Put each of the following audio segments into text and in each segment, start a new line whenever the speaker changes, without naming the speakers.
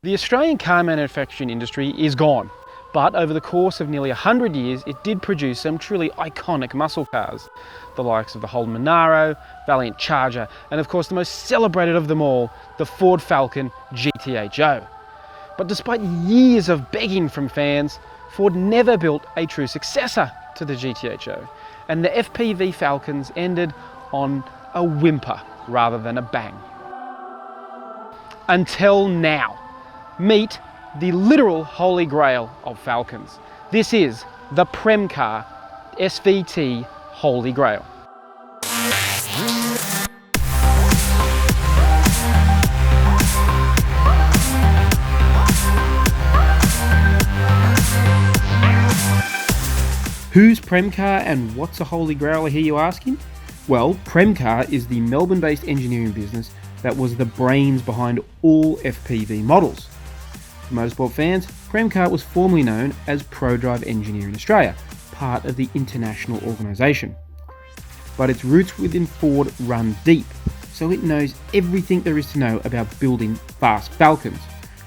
The Australian car manufacturing industry is gone, but over the course of nearly 100 years, it did produce some truly iconic muscle cars, the likes of the Holden Monaro, Valiant Charger, and of course the most celebrated of them all, the Ford Falcon GTHO. But despite years of begging from fans, Ford never built a true successor to the GTHO, and the FPV Falcons ended on a whimper rather than a bang. Until now. Meet the literal holy grail of Falcons. This is the Premcar SVT Holy Grail. Who's Premcar and what's a Holy Grail, I hear you asking? Well, Premcar is the Melbourne-based engineering business that was the brains behind all FPV models. For motorsport fans, Premcar was formerly known as ProDrive Engineering Australia, part of the international organisation. But its roots within Ford run deep, so it knows everything there is to know about building fast Falcons,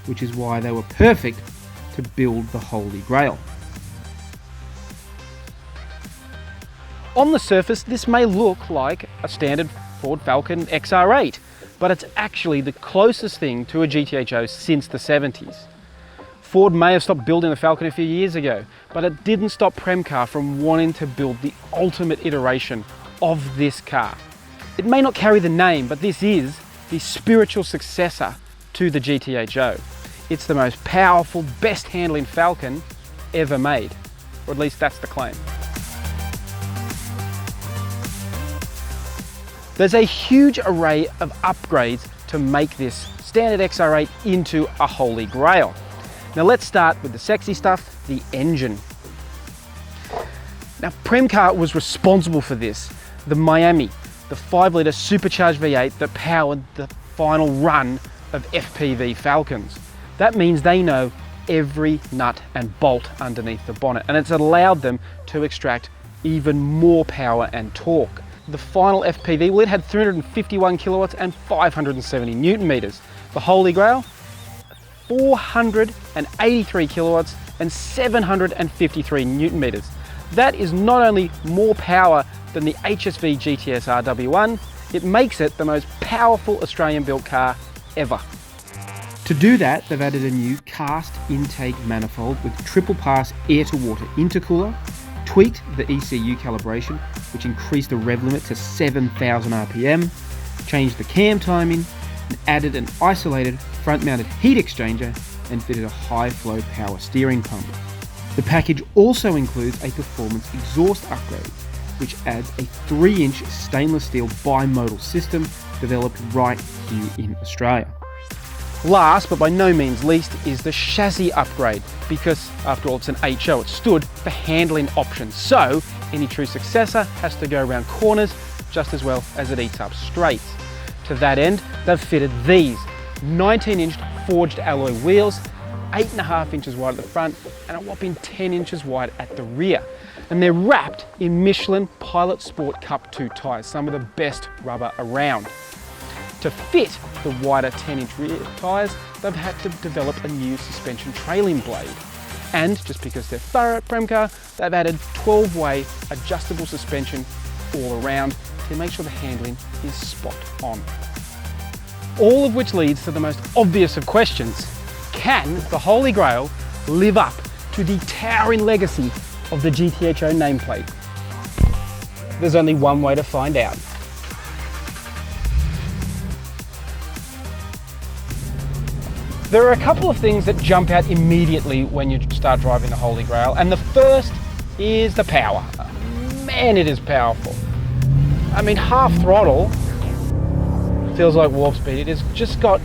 which is why they were perfect to build the Holy Grail. On the surface, this may look like a standard Ford Falcon XR8, but it's actually the closest thing to a GTHO since the 70s. Ford may have stopped building the Falcon a few years ago, but it didn't stop Premcar from wanting to build the ultimate iteration of this car. It may not carry the name, but this is the spiritual successor to the GTHO. It's the most powerful, best handling Falcon ever made, or at least that's the claim. There's a huge array of upgrades to make this standard XR8 into a Holy Grail. Now let's start with the sexy stuff, the engine. Now Premcar was responsible for this. The Miami, the 5-litre supercharged V8 that powered the final run of FPV Falcons. That means they know every nut and bolt underneath the bonnet, and it's allowed them to extract even more power and torque. The final FPV, well, it had 351 kilowatts and 570 newton meters. The Holy Grail, 483 kilowatts and 753 newton meters. That is not only more power than the HSV GTS RW1, it makes it the most powerful Australian-built car ever. To do that, they've added a new cast intake manifold with triple pass air-to-water intercooler, tweaked the ECU calibration, which increased the rev limit to 7,000 RPM, changed the cam timing, and added an isolated front-mounted heat exchanger and fitted a high-flow power steering pump. The package also includes a performance exhaust upgrade, which adds a 3-inch stainless steel bimodal system developed right here in Australia. Last, but by no means least, is the chassis upgrade, because after all it's an HO, it stood for handling options, so any true successor has to go around corners just as well as it eats up straights. To that end, they've fitted these 19-inch forged alloy wheels, 8.5 inches wide at the front and a whopping 10 inches wide at the rear. And they're wrapped in Michelin Pilot Sport Cup 2 tyres, some of the best rubber around. To fit the wider 10-inch rear tyres, they've had to develop a new suspension trailing blade. And just because they're thorough at Premcar, they've added 12-way adjustable suspension all around to make sure the handling is spot on. All of which leads to the most obvious of questions. Can the Holy Grail live up to the towering legacy of the GTHO nameplate? There's only one way to find out. There are a couple of things that jump out immediately when you start driving the Holy Grail, and the first is the power. Man, it is powerful. I mean, half throttle feels like warp speed. It has just got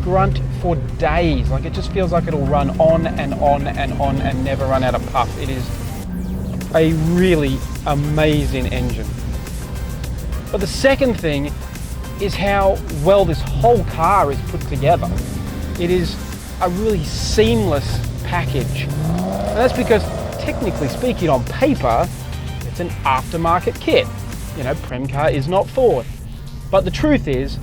grunt for days. Like, it just feels like it'll run on and on and on and never run out of puff. It is a really amazing engine. But the second thing is how well this whole car is put together. It is a really seamless package. And that's because, technically speaking, on paper, it's an aftermarket kit. You know, Premcar is not Ford. But the truth is,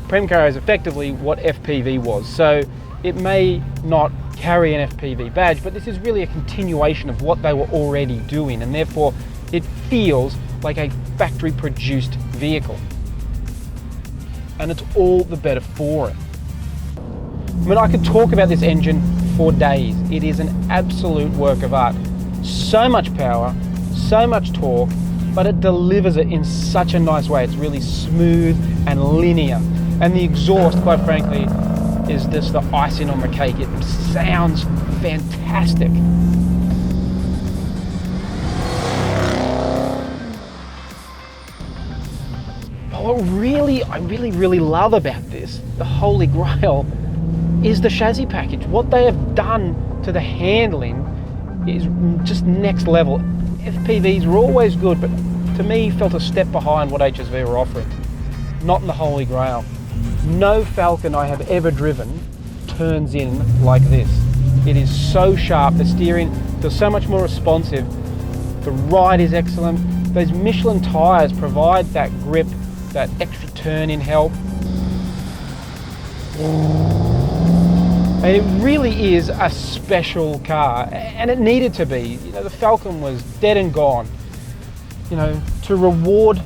Premcar is effectively what FPV was. So It may not carry an FPV badge, but this is really a continuation of what they were already doing, and therefore it feels like a factory produced vehicle. And it's all the better for it. I mean, I could talk about this engine for days. It is an absolute work of art. So much power, so much torque, but it delivers it in such a nice way. It's really smooth and linear. And the exhaust, quite frankly, is just the icing on the cake. It sounds fantastic. But what I really love about this, the Holy Grail, is the chassis package. What they have done to the handling is just next level. FPVs were always good, but to me felt a step behind what HSV were offering. Not in the Holy Grail. No Falcon I have ever driven turns in like this. It is so sharp, the steering feels so much more responsive, the ride is excellent. Those Michelin tyres provide that grip, that extra turn in help. And it really is a special car, and it needed to be. You know, the Falcon was dead and gone. You know, to reward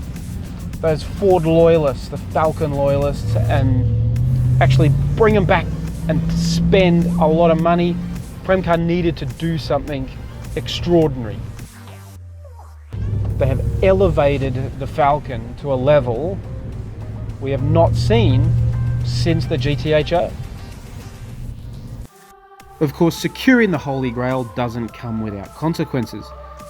those Ford loyalists, the Falcon loyalists, and actually bring them back and spend a lot of money, Premcar needed to do something extraordinary. They have elevated the Falcon to a level we have not seen since the GTHO. Of course, securing the Holy Grail doesn't come without consequences.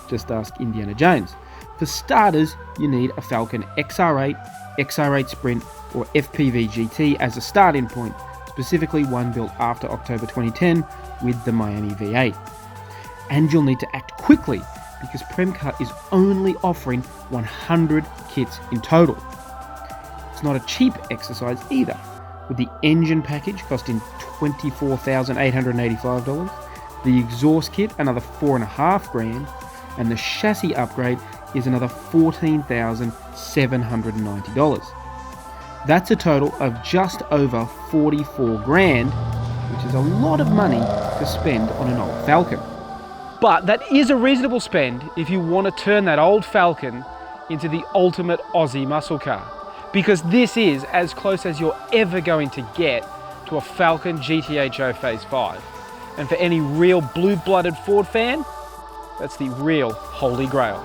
Just ask Indiana Jones. For starters, you need a Falcon XR8, XR8 Sprint, or FPV GT as a starting point, specifically one built after October 2010 with the Miami V8. And you'll need to act quickly because Premcar is only offering 100 kits in total. It's not a cheap exercise either, with the engine package costing $24,885, the exhaust kit another $4,500, and the chassis upgrade is another $14,790. That's a total of just over $44,000, which is a lot of money to spend on an old Falcon. But that is a reasonable spend if you want to turn that old Falcon into the ultimate Aussie muscle car, because this is as close as you're ever going to get to a Falcon GTHO Phase 5. And for any real blue-blooded Ford fan, that's the real Holy Grail.